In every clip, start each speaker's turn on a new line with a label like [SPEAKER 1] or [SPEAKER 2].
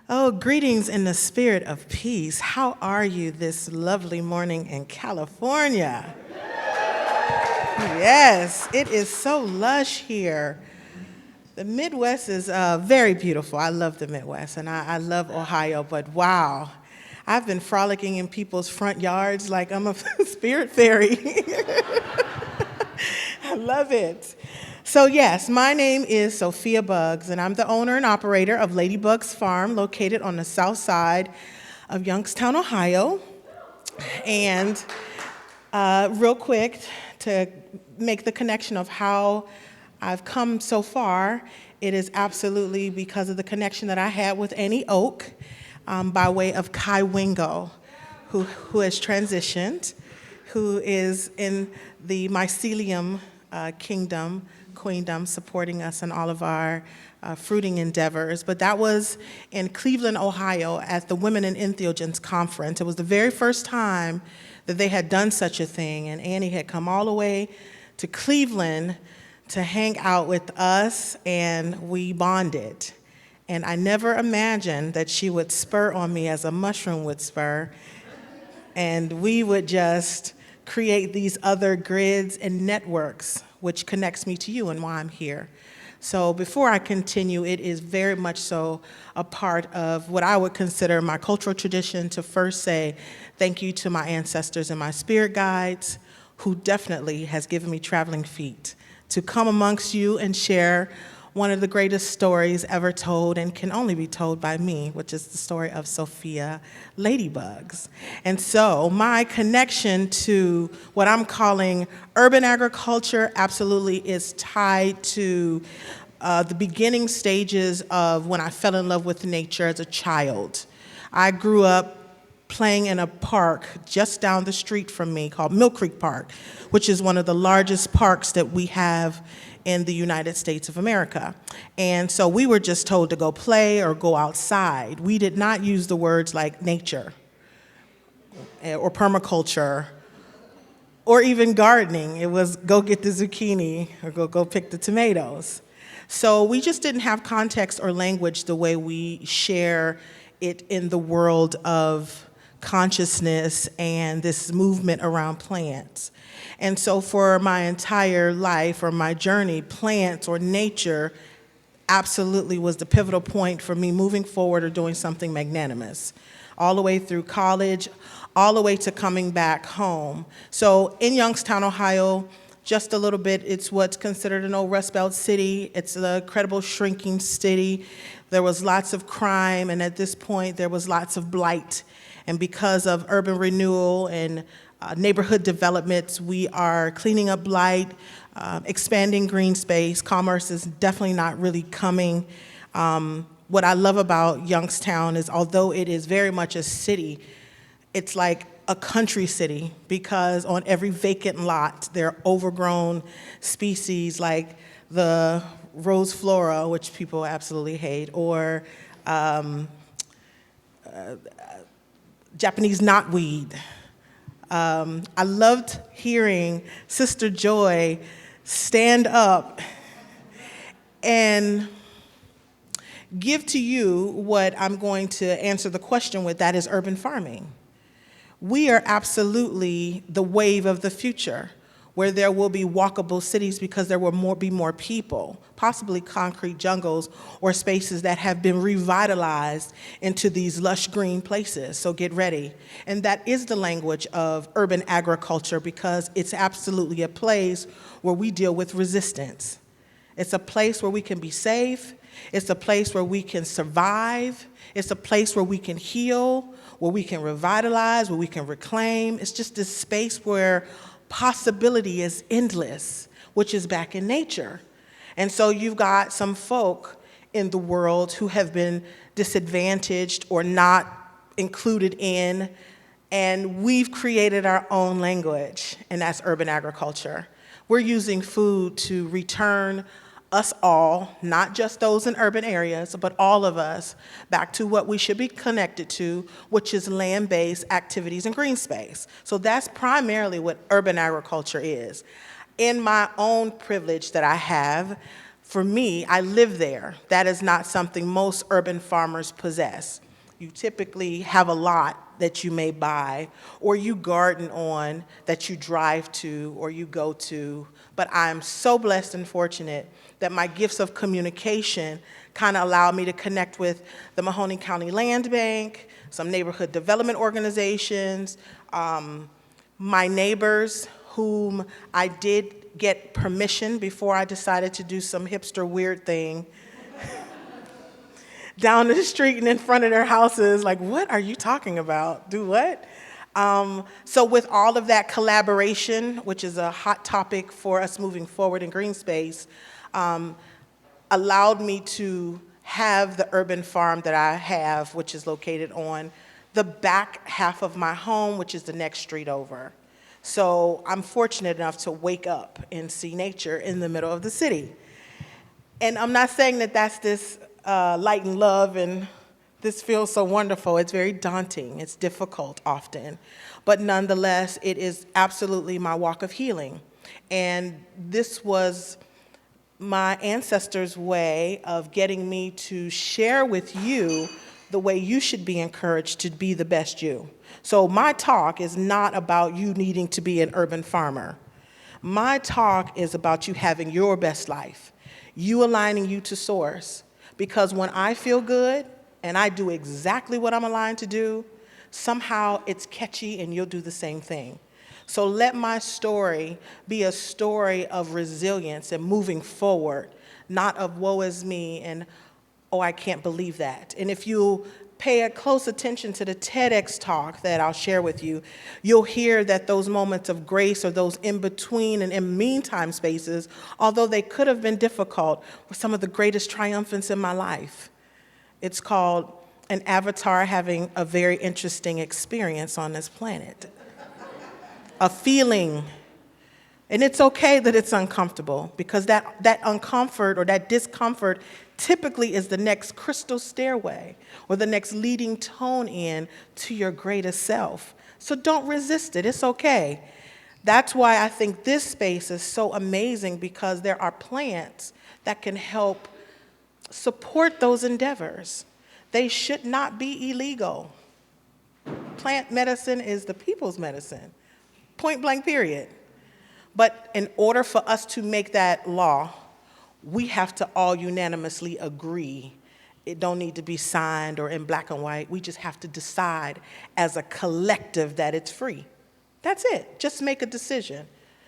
[SPEAKER 1] Oh, greetings in the spirit of peace. How are you this lovely morning in California? Yes, it is so lush here. The Midwest is very beautiful. I love the Midwest, and I love Ohio, but wow. I've been frolicking in people's front yards like I'm a spirit fairy. I love it. So yes, my name is Sophia Buggs, and I'm the owner and operator of Ladybug's Farm, located on the south side of Youngstown, Ohio. And real quick, to make the connection of how I've come so far, it is absolutely because of the connection that I had with Annie Oak by way of Kai Wingo, who has transitioned, who is in the mycelium queendom, supporting us in all of our fruiting endeavors. But that was in Cleveland, Ohio, at the Women in Entheogens Conference. It was the very first time that they had done such a thing, and Annie had come all the way to Cleveland to hang out with us, and we bonded. And I never imagined that she would spur on me as a mushroom would spur, and we would just create these other grids and networks, which connects me to you and why I'm here. So before I continue, it is very much so a part of what I would consider my cultural tradition to first say thank you to my ancestors and my spirit guides, who definitely has given me traveling feet to come amongst you and share one of the greatest stories ever told and can only be told by me, which is the story of Sophia Ladybugs. And so my connection to what I'm calling urban agriculture absolutely is tied to the beginning stages of when I fell in love with nature as a child. I grew up playing in a park just down the street from me called Mill Creek Park, which is one of the largest parks that we have in the United States of America. And so we were just told to go play or go outside. We did not use the words like nature or permaculture or even gardening. It was go get the zucchini or go pick the tomatoes. So we just didn't have context or language the way we share it in the world of consciousness and this movement around plants. And so for my entire life or my journey, plants or nature absolutely was the pivotal point for me moving forward or doing something magnanimous, all the way through college, all the way to coming back home. So in Youngstown, Ohio, just a little bit, it's what's considered an old Rust Belt city. It's a credible shrinking city. There was lots of crime, and at this point, there was lots of blight. And because of urban renewal and neighborhood developments, we are cleaning up blight, expanding green space. Commerce is definitely not really coming. What I love about Youngstown is although it is very much a city, it's like a country city because on every vacant lot, there are overgrown species like the rose flora, which people absolutely hate, or Japanese knotweed. I loved hearing Sister Joy stand up and give to you what I'm going to answer the question with, that is urban farming. We are absolutely the wave of the future, where there will be walkable cities because there will be more people, possibly concrete jungles or spaces that have been revitalized into these lush green places, so get ready. And that is the language of urban agriculture because it's absolutely a place where we deal with resistance. It's a place where we can be safe. It's a place where we can survive. It's a place where we can heal, where we can revitalize, where we can reclaim. It's just this space where possibility is endless, which is back in nature. And so you've got some folk in the world who have been disadvantaged or not included in, and we've created our own language, and that's urban agriculture. We're using food to return us all, not just those in urban areas, but all of us, back to what we should be connected to, which is land-based activities and green space. So that's primarily what urban agriculture is. In my own privilege that I have, For me, I live there. That is not something most urban farmers possess. You typically have a lot that you may buy, or you garden on, that you drive to or you go to. But I'm so blessed and fortunate that my gifts of communication kind of allowed me to connect with the Mahoning County Land Bank, some neighborhood development organizations, my neighbors, whom I did get permission before I decided to do some hipster weird thing down the street and in front of their houses, like, what are you talking about? Do what? So with all of that collaboration, which is a hot topic for us moving forward in green space, allowed me to have the urban farm that I have, which is located on the back half of my home, which is the next street over. So I'm fortunate enough to wake up and see nature in the middle of the city. And I'm not saying that that's this light and love and this feels so wonderful. It's very daunting. It's difficult often. But nonetheless, it is absolutely my walk of healing. And this was my ancestors' way of getting me to share with you the way you should be encouraged to be the best you. So my talk is not about you needing to be an urban farmer. My talk is about you having your best life, you aligning you to source. Because when I feel good and I do exactly what I'm aligned to do, somehow it's catchy and you'll do the same thing. So let my story be a story of resilience and moving forward, not of woe is me and, oh, I can't believe that. And if you pay a close attention to the TEDx talk that I'll share with you, you'll hear that those moments of grace or those in-between and in meantime spaces, although they could have been difficult, were some of the greatest triumphants in my life. It's called an avatar having a very interesting experience on this planet. A feeling. And it's okay that it's uncomfortable, because that uncomfort or that discomfort typically is the next crystal stairway or the next leading tone in to your greatest self. So don't resist it. It's okay. That's why I think this space is so amazing, because there are plants that can help support those endeavors. They should not be illegal. Plant medicine is the people's medicine. Point blank, period. But in order for us to make that law, we have to all unanimously agree. It don't need to be signed or in black and white. We just have to decide as a collective that it's free. That's it. Just make a decision.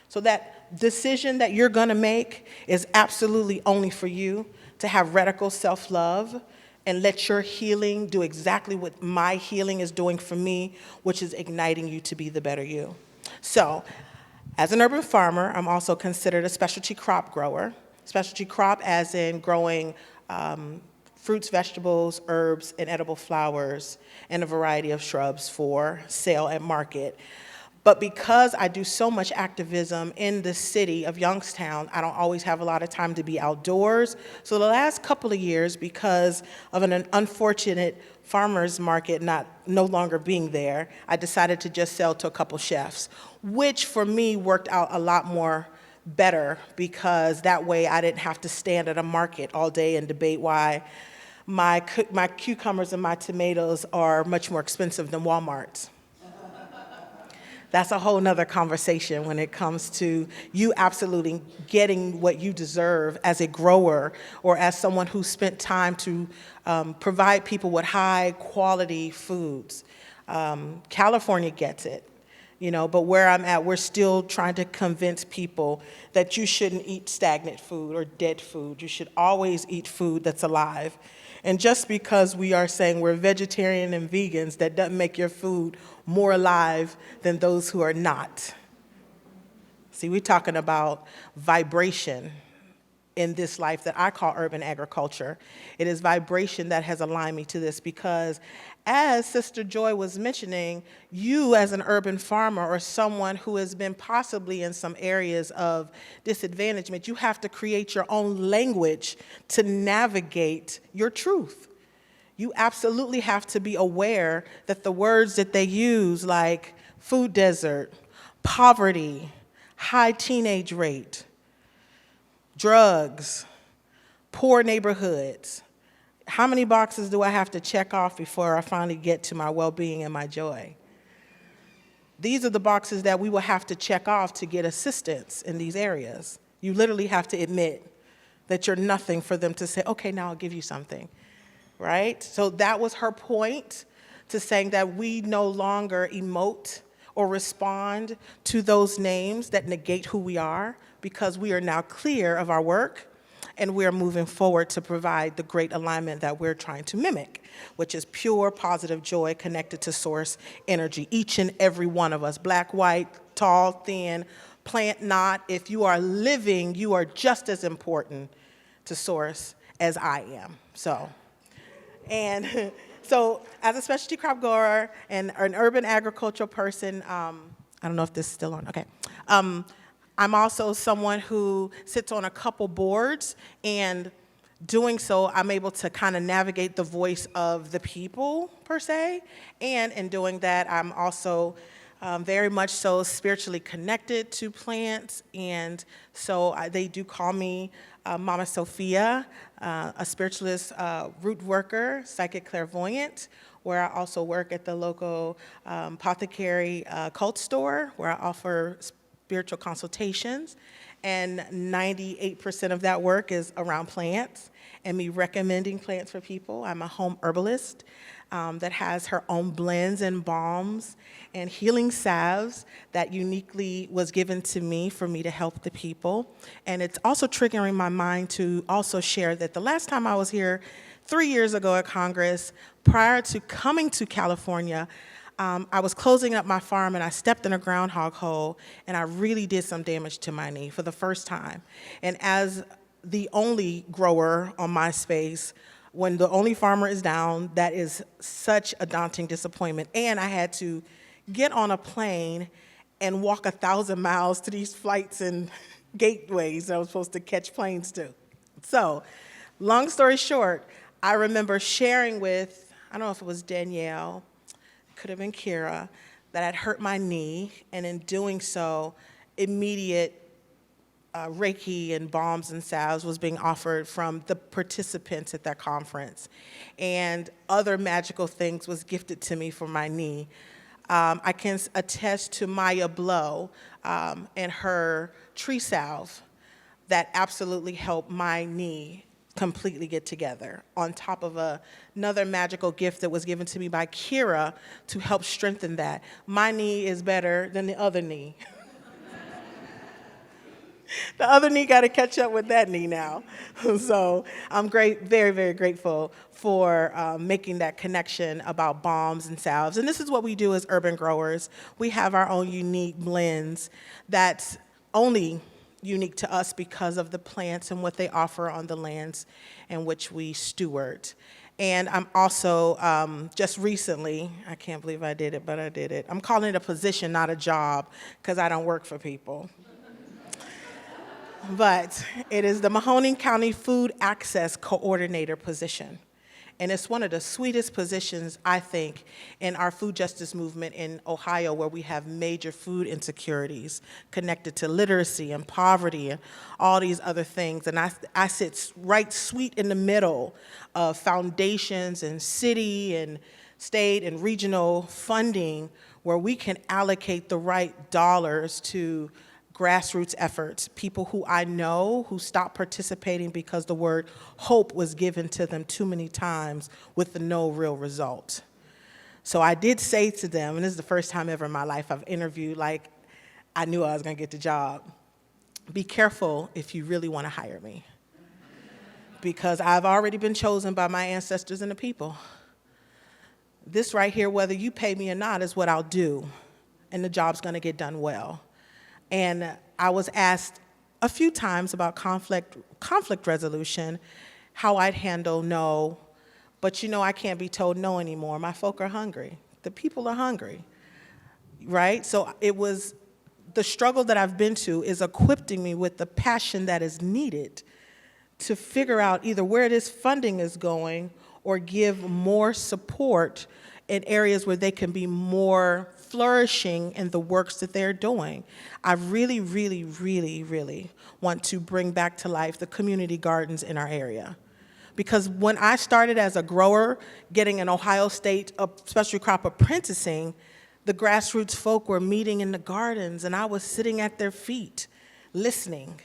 [SPEAKER 1] So that decision that you're going to make is absolutely only for you, to have radical self-love and let your healing do exactly what my healing is doing for me, which is igniting you to be the better you. So, as an urban farmer, I'm also considered a specialty crop grower. Specialty crop as in growing fruits, vegetables, herbs, and edible flowers, and a variety of shrubs for sale at market. But because I do so much activism in the city of Youngstown, I don't always have a lot of time to be outdoors. So the last couple of years, because of an unfortunate farmers market no longer being there, I decided to just sell to a couple chefs, which for me worked out a lot more better, because that way I didn't have to stand at a market all day and debate why my cucumbers and my tomatoes are much more expensive than Walmart's. That's a whole nother conversation when it comes to you absolutely getting what you deserve as a grower or as someone who spent time to provide people with high quality foods. California gets it, but where I'm at, we're still trying to convince people that you shouldn't eat stagnant food or dead food. You should always eat food that's alive. And just because we are saying we're vegetarian and vegans, that doesn't make your food more alive than those who are not. See, we're talking about vibration in this life that I call urban agriculture. It is vibration that has aligned me to this, because as Sister Joy was mentioning, you as an urban farmer or someone who has been possibly in some areas of disadvantagement, you have to create your own language to navigate your truth. You absolutely have to be aware that the words that they use, like food desert, poverty, high teenage rate, drugs, poor neighborhoods. How many boxes do I have to check off before I finally get to my well-being and my joy? These are the boxes that we will have to check off to get assistance in these areas. You literally have to admit that you're nothing for them to say, okay, now I'll give you something, right? So that was her point to saying that we no longer emote or respond to those names that negate who we are, because we are now clear of our work and we are moving forward to provide the great alignment that we're trying to mimic, which is pure, positive joy connected to source energy. Each and every one of us, black, white, tall, thin, plant, not. If you are living, you are just as important to source as I am. So as a specialty crop grower and an urban agricultural person, I don't know if this is still on, okay. I'm also someone who sits on a couple boards, and doing so, I'm able to kind of navigate the voice of the people, per se, and in doing that, I'm also very much so spiritually connected to plants, and so they do call me Mama Sophia, a spiritualist root worker, psychic clairvoyant, where I also work at the local apothecary cult store, where I offer spiritual consultations, and 98% of that work is around plants and me recommending plants for people. I'm a home herbalist that has her own blends and balms and healing salves that uniquely was given to me for me to help the people. And it's also triggering my mind to also share that the last time I was here 3 years ago at Congress, prior to coming to California, I was closing up my farm and I stepped in a groundhog hole and I really did some damage to my knee for the first time. And as the only grower on my space, when the only farmer is down, that is such a daunting disappointment. And I had to get on a plane and walk 1,000 miles to these flights and gateways that I was supposed to catch planes to. So, long story short, I remember sharing with, I don't know if it was Danielle, could have been Kira, that I'd hurt my knee, and in doing so, immediate Reiki and balms and salves was being offered from the participants at that conference. And other magical things was gifted to me for my knee. I can attest to Maya Blow and her tree salve that absolutely helped my knee completely get together, on top of another magical gift that was given to me by Kira to help strengthen that. My knee is better than the other knee. The other knee got to catch up with that knee now. So I'm very, very grateful for making that connection about balms and salves. And this is what we do as urban growers. We have our own unique blends that's only unique to us because of the plants and what they offer on the lands in which we steward. And I'm also, just recently, I can't believe I did it, but I did it. I'm calling it a position, not a job, because I don't work for people. But it is the Mahoning County Food Access Coordinator position. And it's one of the sweetest positions, I think, in our food justice movement in Ohio, where we have major food insecurities connected to literacy and poverty and all these other things. And I sit right sweet in the middle of foundations and city and state and regional funding, where we can allocate the right dollars to grassroots efforts, people who I know who stopped participating because the word hope was given to them too many times with no real result. So I did say to them, and this is the first time ever in my life I've interviewed like I knew I was going to get the job, be careful if you really want to hire me, because I've already been chosen by my ancestors and the people. This right here, whether you pay me or not, is what I'll do, and the job's going to get done well. And I was asked a few times about conflict resolution, how I'd handle no, but I can't be told no anymore. My folk are hungry. The people are hungry, right? So it was the struggle that I've been to is equipping me with the passion that is needed to figure out either where this funding is going or give more support in areas where they can be more flourishing in the works that they're doing. I really, really, really, really want to bring back to life the community gardens in our area. Because when I started as a grower, getting an Ohio State specialty crop apprenticing, the grassroots folk were meeting in the gardens, and I was sitting at their feet, listening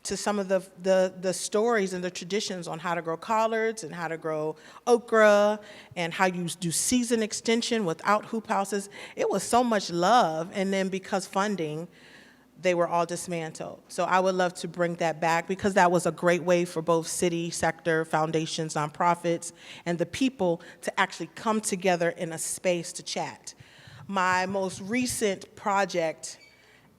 [SPEAKER 1] to some of the stories and the traditions on how to grow collards and how to grow okra and how you do season extension without hoop houses. It was so much love, and then because funding, they were all dismantled. So I would love to bring that back because that was a great way for both city, sector, foundations, nonprofits, and the people to actually come together in a space to chat. My most recent project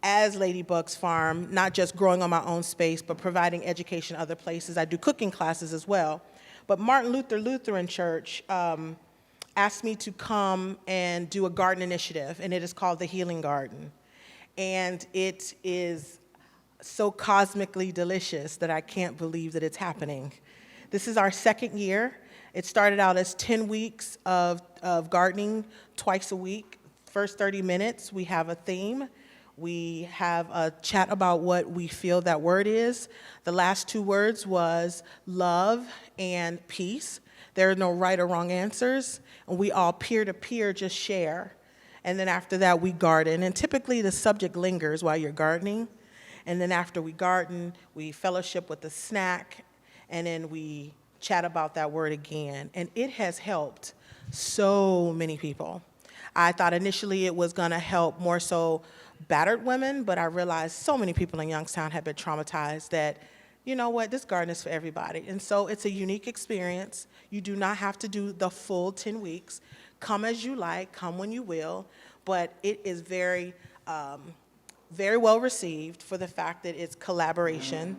[SPEAKER 1] as Lady Buggs Farm, not just growing on my own space, but providing education other places. I do cooking classes as well. But Martin Luther Lutheran Church asked me to come and do a garden initiative, and it is called the Healing Garden. And it is so cosmically delicious that I can't believe that it's happening. This is our second year. It started out as 10 weeks of gardening twice a week. First 30 minutes, we have a theme. We have a chat about what we feel that word is. The last 2 words was love and peace. There are no right or wrong answers. And we all peer-to-peer just share. And then after that, we garden. And typically, the subject lingers while you're gardening. And then after we garden, we fellowship with a snack. And then we chat about that word again. And it has helped so many people. I thought initially it was going to help more so battered women, but I realized so many people in Youngstown have been traumatized that, you know what, this garden is for everybody. And so it's a unique experience. You do not have to do the full 10 weeks. Come as you like, come when you will, but it is very, very well received for the fact that it's collaboration,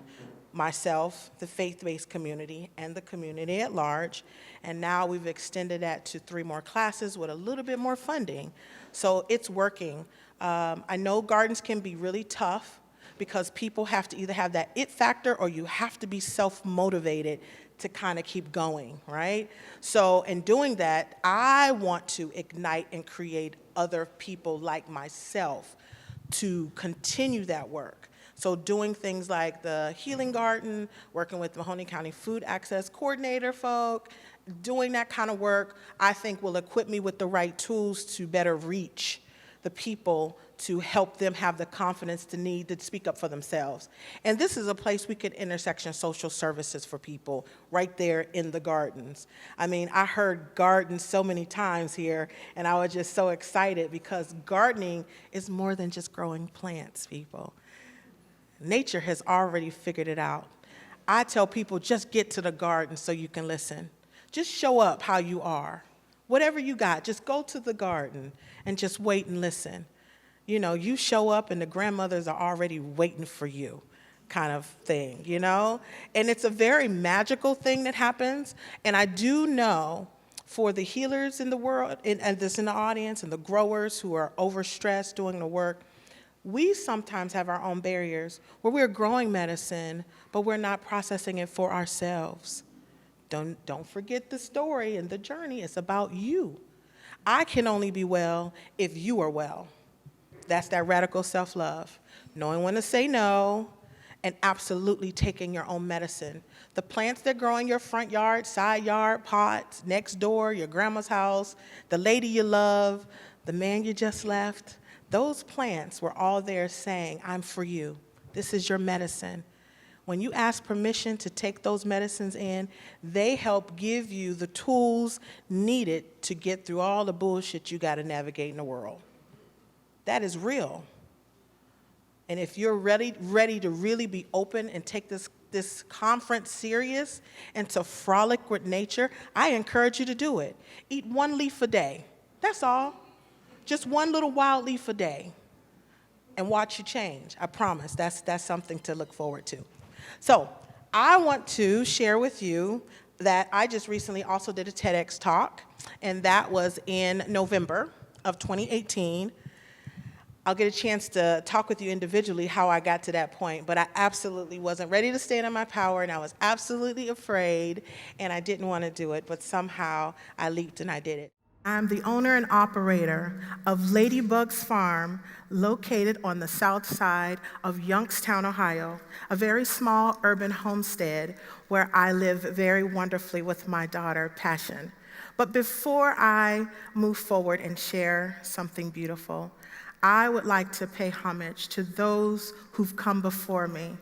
[SPEAKER 1] myself, the faith-based community, and the community at large. And now we've extended that to 3 more classes with a little bit more funding. So it's working. I know gardens can be really tough because people have to either have that it factor or you have to be self-motivated to kind of keep going, right? So in doing that, I want to ignite and create other people like myself to continue that work. So doing things like the Healing Garden, working with Mahoney County Food Access Coordinator folk, doing that kind of work, I think will equip me with the right tools to better reach the people, to help them have the confidence to need to speak up for themselves. And this is a place we could intersection social services for people right there in the gardens. I mean, I heard gardens so many times here, and I was just so excited because gardening is more than just growing plants, people. Nature has already figured it out. I tell people, just get to the garden so you can listen. Just show up how you are. Whatever you got, just go to the garden and just wait and listen. You know, you show up and the grandmothers are already waiting for you kind of thing, you know? And it's a very magical thing that happens. And I do know for the healers in the world, and this in the audience, and the growers who are overstressed doing the work, we sometimes have our own barriers where we're growing medicine, but we're not processing it for ourselves. Don't forget the story and the journey. It's about you. I can only be well if you are well. That's that radical self-love. Knowing when to say no and absolutely taking your own medicine. The plants that grow in your front yard, side yard, pots, next door, your grandma's house, the lady you love, the man you just left, those plants were all there saying, I'm for you. This is your medicine. When you ask permission to take those medicines in, they help give you the tools needed to get through all the bullshit you got to navigate in the world. That is real. And if you're ready to really be open and take this conference serious and to frolic with nature, I encourage you to do it. Eat 1 leaf a day. That's all. Just 1 little wild leaf a day. And watch you change. I promise. That's something to look forward to. So I want to share with you that I just recently also did a TEDx talk, and that was in November of 2018. I'll get a chance to talk with you individually how I got to that point, but I absolutely wasn't ready to stand in my power, and I was absolutely afraid, and I didn't want to do it, but somehow I leaped and I did it. I'm the owner and operator of Buggs Farm, located on the south side of Youngstown, Ohio, a very small urban homestead where I live very wonderfully with my daughter, Passion. But before I move forward and share something beautiful, I would like to pay homage to those who've come before me,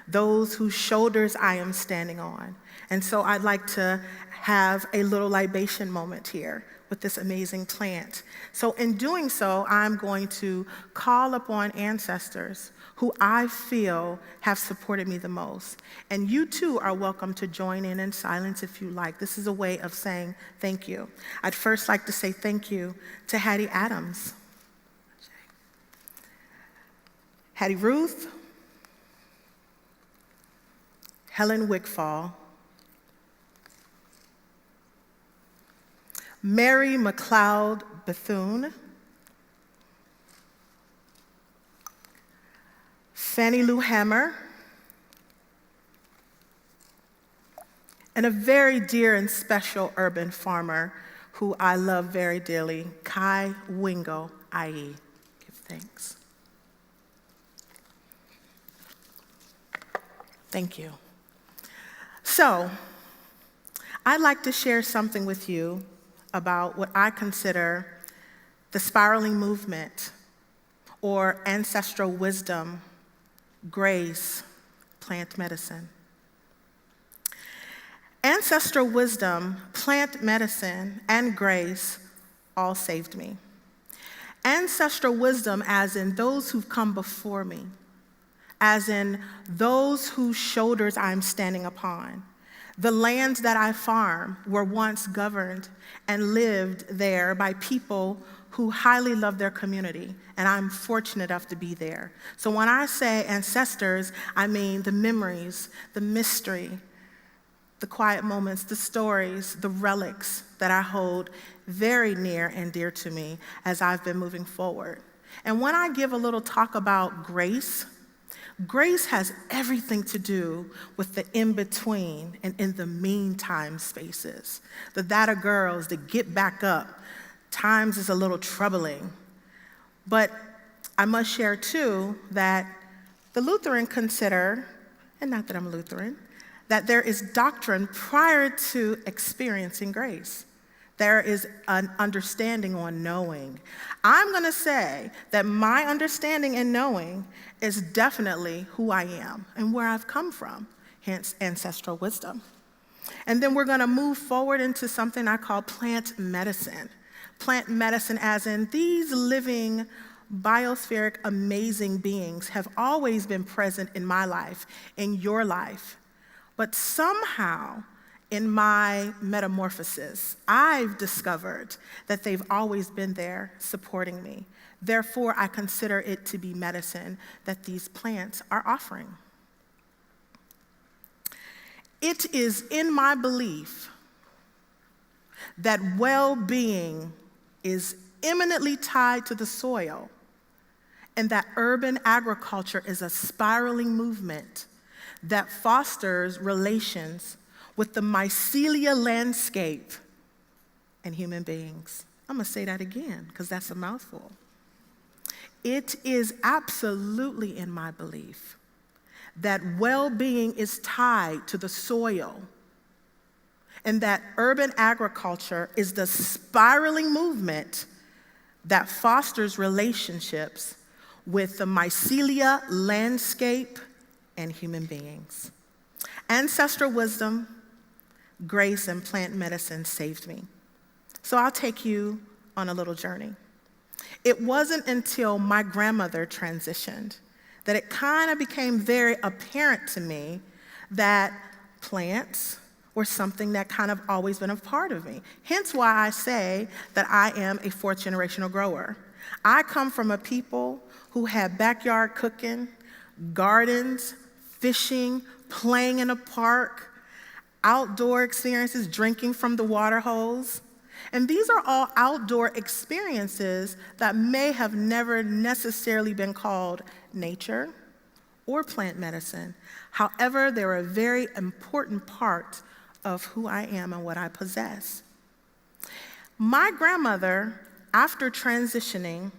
[SPEAKER 1] those whose shoulders I am standing on. And so I'd like to have a little libation moment here with this amazing plant. So in doing so, I'm going to call upon ancestors who I feel have supported me the most. And you too are welcome to join in silence if you like. This is a way of saying thank you. I'd first like to say thank you to Hattie Adams, Hattie Ruth, Helen Wickfall, Mary McLeod Bethune, Fannie Lou Hammer, and a very dear and special urban farmer who I love very dearly, Kai Wingo, IE. Give thanks. Thank you. So, I'd like to share something with you about what I consider the spiraling movement, or ancestral wisdom, grace, plant medicine. Ancestral wisdom, plant medicine, and grace all saved me. Ancestral wisdom, as in those who've come before me, as in those whose shoulders I'm standing upon. The lands that I farm were once governed and lived there by people who highly love their community, and I'm fortunate enough to be there. So when I say ancestors, I mean the memories, the mystery, the quiet moments, the stories, the relics that I hold very near and dear to me as I've been moving forward. And when I give a little talk about grace, grace has everything to do with the in-between and in the meantime spaces. The that of girls, the get back up, times is a little troubling. But I must share too that the Lutheran consider, and not that I'm Lutheran, that there is doctrine prior to experiencing grace. There is an understanding on knowing. I'm gonna say that my understanding and knowing is definitely who I am and where I've come from, hence ancestral wisdom. And then we're gonna move forward into something I call plant medicine. Plant medicine as in these living, biospheric, amazing beings have always been present in my life, in your life. But somehow, in my metamorphosis, I've discovered that they've always been there supporting me. Therefore, I consider it to be medicine that these plants are offering. It is in my belief that well-being is eminently tied to the soil, and that urban agriculture is a spiraling movement that fosters relations with the mycelia landscape and human beings. I'm gonna say that again, because that's a mouthful. It is absolutely in my belief that well-being is tied to the soil, and that urban agriculture is the spiraling movement that fosters relationships with the mycelia landscape and human beings. Ancestral wisdom, grace, and plant medicine saved me. So I'll take you on a little journey. It wasn't until my grandmother transitioned that it kind of became very apparent to me that plants were something that kind of always been a part of me. Hence why I say that I am a fourth generational grower. I come from a people who had backyard cooking, gardens, fishing, playing in a park, outdoor experiences, drinking from the water hose. And these are all outdoor experiences that may have never necessarily been called nature or plant medicine. However, they're a very important part of who I am and what I possess. My grandmother, after transitioning,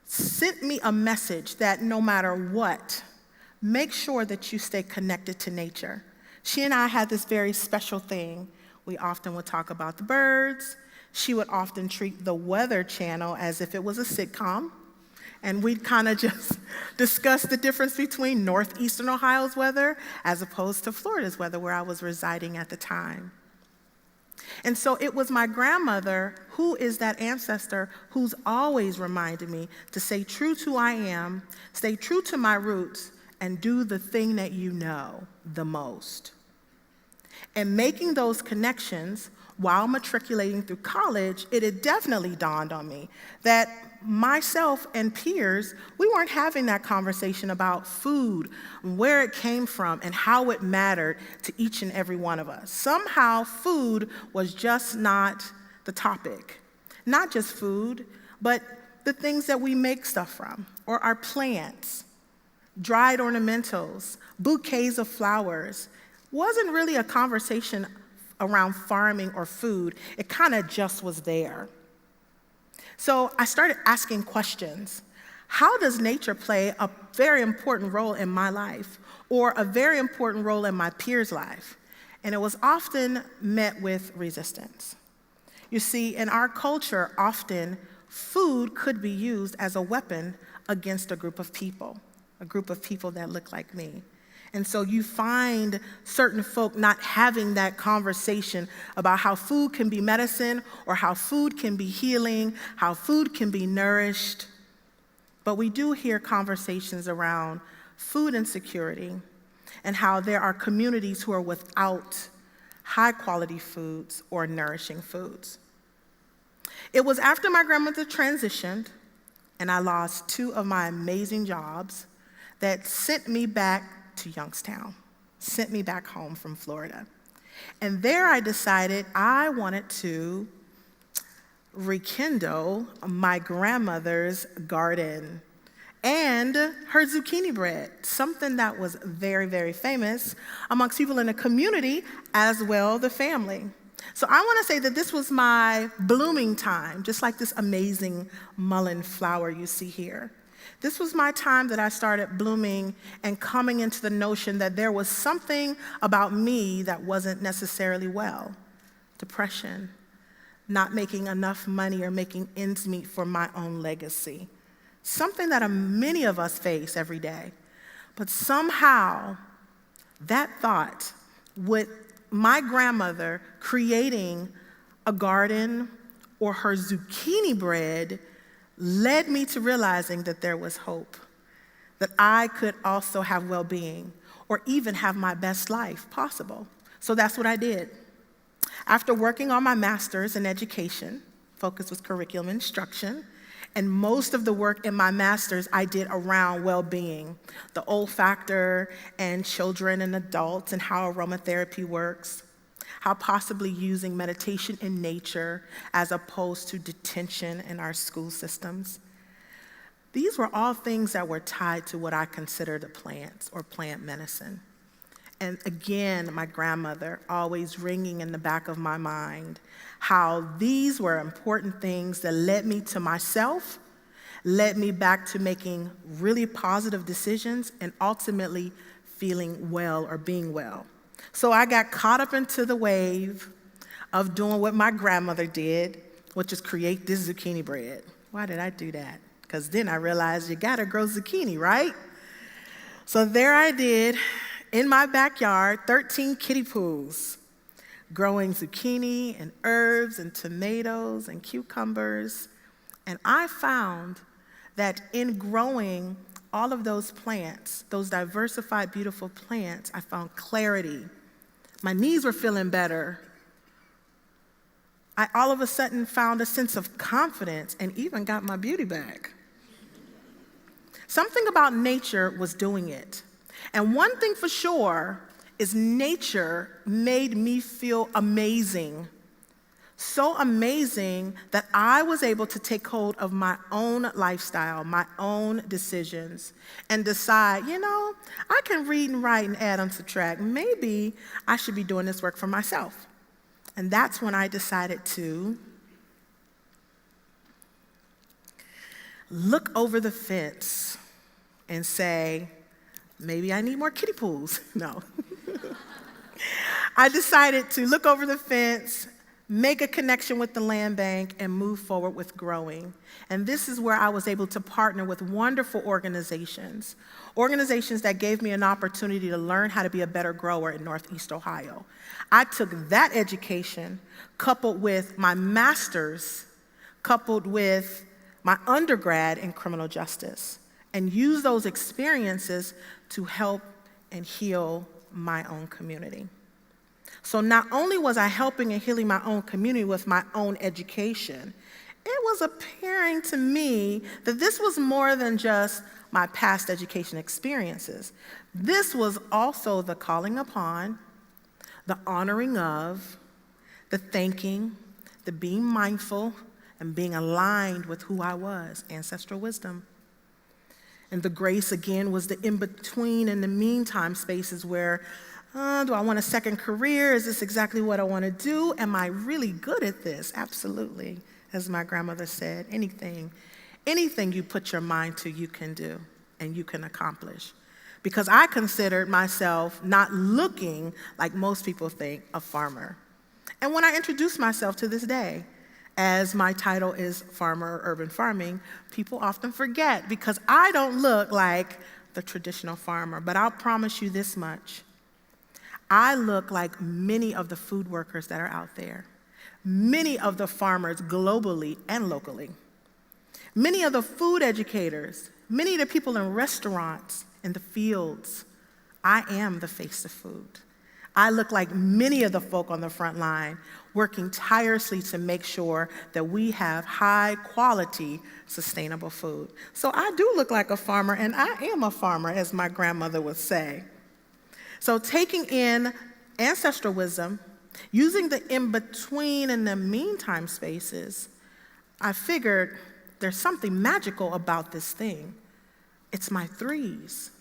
[SPEAKER 1] sent me a message that no matter what, make sure that you stay connected to nature. She and I had this very special thing. We often would talk about the birds. She would often treat the Weather Channel as if it was a sitcom. And we'd kind of just discuss the difference between northeastern Ohio's weather as opposed to Florida's weather, where I was residing at the time. And so it was my grandmother, who is that ancestor, who's always reminded me to stay true to who I am, stay true to my roots, and do the thing that you know the most. And making those connections while matriculating through college, it had definitely dawned on me that myself and peers, we weren't having that conversation about food, where it came from, and how it mattered to each and every one of us. Somehow, food was just not the topic. Not just food, but the things that we make stuff from, or our plants, dried ornamentals, bouquets of flowers. Wasn't really a conversation around farming or food. It kind of just was there. So I started asking questions. How does nature play a very important role in my life, or a very important role in my peers' life? And it was often met with resistance. You see, in our culture, often food could be used as a weapon against a group of people that look like me. And so you find certain folk not having that conversation about how food can be medicine, or how food can be healing, how food can be nourished. But we do hear conversations around food insecurity and how there are communities who are without high-quality foods or nourishing foods. It was after my grandmother transitioned and I lost 2 of my amazing jobs that sent me back to Youngstown, sent me back home from Florida. And there I decided I wanted to rekindle my grandmother's garden and her zucchini bread, something that was very, very famous amongst people in the community as well, the family. So I want to say that this was my blooming time, just like this amazing mullein flower you see here. This was my time that I started blooming and coming into the notion that there was something about me that wasn't necessarily well. Depression, not making enough money or making ends meet for my own legacy. Something that many of us face every day. But somehow, that thought, with my grandmother creating a garden or her zucchini bread, led me to realizing that there was hope, that I could also have well-being, or even have my best life possible. So that's what I did. After working on my master's in education, focus was curriculum instruction, and most of the work in my master's I did around well-being, the olfactor and children and adults, and how aromatherapy works, how possibly using meditation in nature as opposed to detention in our school systems. These were all things that were tied to what I consider the plants or plant medicine. And again, my grandmother always ringing in the back of my mind, how these were important things that led me to myself, led me back to making really positive decisions, and ultimately feeling well or being well. So I got caught up into the wave of doing what my grandmother did, which is create this zucchini bread. Why did I do that? Because then I realized you gotta grow zucchini, right? So there I did, in my backyard, 13 kiddie pools, growing zucchini and herbs and tomatoes and cucumbers. And I found that in growing all of those plants, those diversified, beautiful plants, I found clarity. My knees were feeling better. I all of a sudden found a sense of confidence and even got my beauty back. Something about nature was doing it. And one thing for sure is nature made me feel amazing So amazing that I was able to take hold of my own lifestyle, my own decisions, and decide, I can read and write and add and subtract. Maybe I should be doing this work for myself. And that's when I decided to look over the fence and say, maybe I need more kiddie pools. No. I decided to look over the fence, make a connection with the land bank, and move forward with growing. And this is where I was able to partner with wonderful organizations that gave me an opportunity to learn how to be a better grower in Northeast Ohio. I took that education, coupled with my master's, coupled with my undergrad in criminal justice, and used those experiences to help and heal my own community. So not only was I helping and healing my own community with my own education, it was appearing to me that this was more than just my past education experiences. This was also the calling upon, the honoring of, the thanking, the being mindful, and being aligned with who I was, ancestral wisdom. And the grace, again, was the in-between and the meantime spaces where, do I want a second career? Is this exactly what I want to do? Am I really good at this? Absolutely. As my grandmother said, anything you put your mind to, you can do and you can accomplish. Because I considered myself not looking like most people think, a farmer. And when I introduce myself to this day, as my title is Farmer or Urban Farming, people often forget because I don't look like the traditional farmer. But I'll promise you this much. I look like many of the food workers that are out there, many of the farmers globally and locally, many of the food educators, many of the people in restaurants, in the fields. I am the face of food. I look like many of the folk on the front line working tirelessly to make sure that we have high quality, sustainable food. So I do look like a farmer, and I am a farmer, as my grandmother would say. So taking in ancestral wisdom, using the in-between and the meantime spaces, I figured there's something magical about this thing. It's my threes,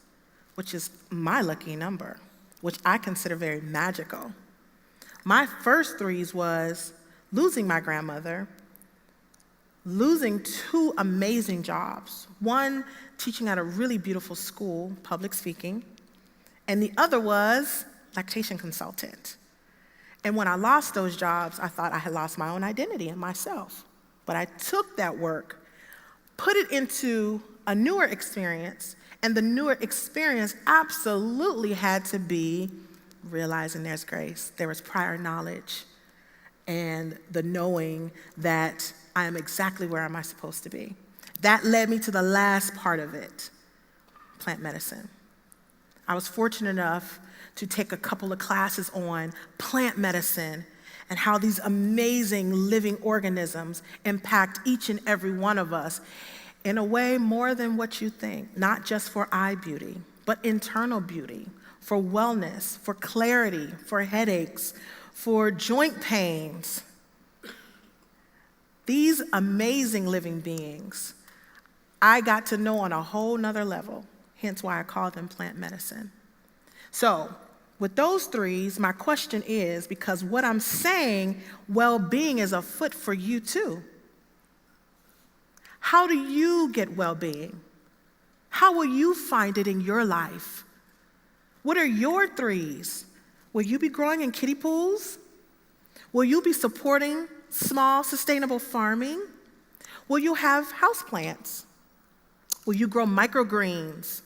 [SPEAKER 1] which is my lucky number, which I consider very magical. My first threes was losing my grandmother, losing two amazing jobs, one teaching at a really beautiful school, public speaking, and the other was lactation consultant. And when I lost those jobs, I thought I had lost my own identity and myself. But I took that work, put it into a newer experience, and the newer experience absolutely had to be realizing there's grace. There was prior knowledge and the knowing that I am exactly where am I supposed to be. That led me to the last part of it, plant medicine. I was fortunate enough to take a couple of classes on plant medicine and how these amazing living organisms impact each and every one of us in a way more than what you think, not just for eye beauty, but internal beauty, for wellness, for clarity, for headaches, for joint pains. These amazing living beings, I got to know on a whole nother level, hence why I call them plant medicine. So, with those threes, my question is, because what I'm saying, well-being is afoot for you too. How do you get well-being? How will you find it in your life? What are your threes? Will you be growing in kiddie pools? Will you be supporting small, sustainable farming? Will you have houseplants? Will you grow microgreens?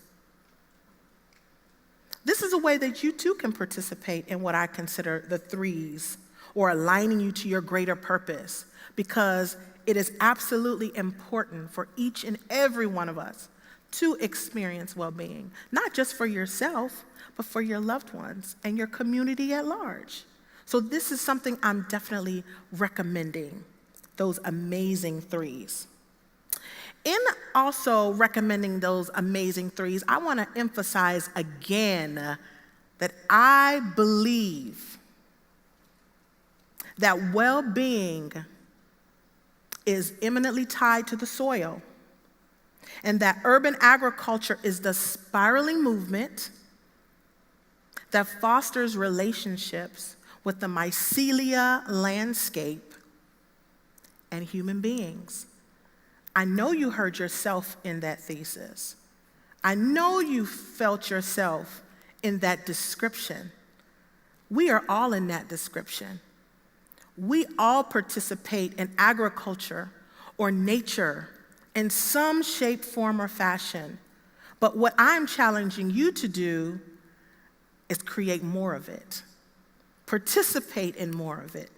[SPEAKER 1] This is a way that you too can participate in what I consider the threes, or aligning you to your greater purpose, because it is absolutely important for each and every one of us to experience well-being, not just for yourself, but for your loved ones and your community at large. So this is something I'm definitely recommending, those amazing threes. In also recommending those amazing threes, I want to emphasize again that I believe that well-being is eminently tied to the soil, and that urban agriculture is the spiraling movement that fosters relationships with the mycelia landscape and human beings. I know you heard yourself in that thesis. I know you felt yourself in that description. We are all in that description. We all participate in agriculture or nature in some shape, form, or fashion. But what I'm challenging you to do is create more of it. Participate in more of it.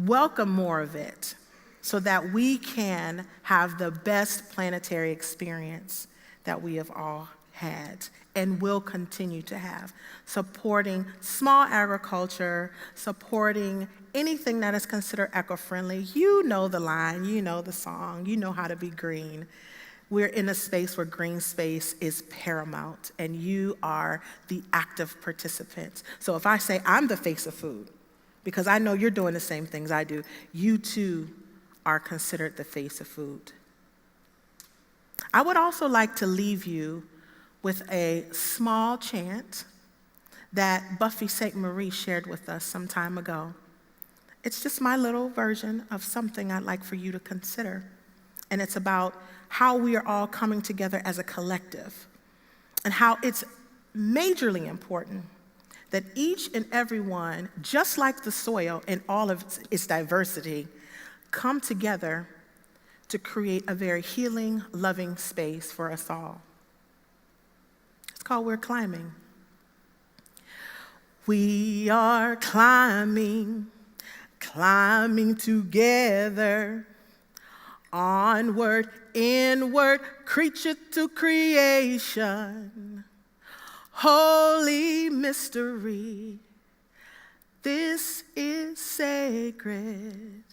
[SPEAKER 1] Welcome more of it so that we can have the best planetary experience that we have all had and will continue to have. Supporting small agriculture, supporting anything that is considered eco-friendly. You know the line, you know the song, you know how to be green. We're in a space where green space is paramount, and you are the active participant. So if I say I'm the face of food, because I know you're doing the same things I do, you too are considered the face of food. I would also like to leave you with a small chant that Buffy St. Marie shared with us some time ago. It's just my little version of something I'd like for you to consider. And it's about how we are all coming together as a collective and how it's majorly important that each and every one, just like the soil in all of its diversity, come together to create a very healing, loving space for us all. It's called We're Climbing. We are climbing, climbing together, onward, inward, creature to creation. Holy mystery, this is sacred.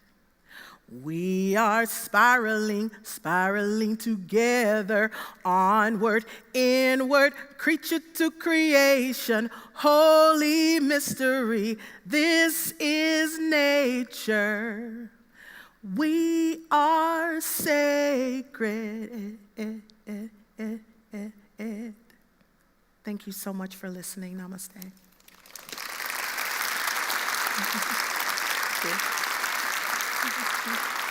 [SPEAKER 1] We are spiraling, spiraling together, onward, inward, creature to creation. Holy mystery, this is nature. We are sacred. Thank you so much for listening. Namaste. Thank you.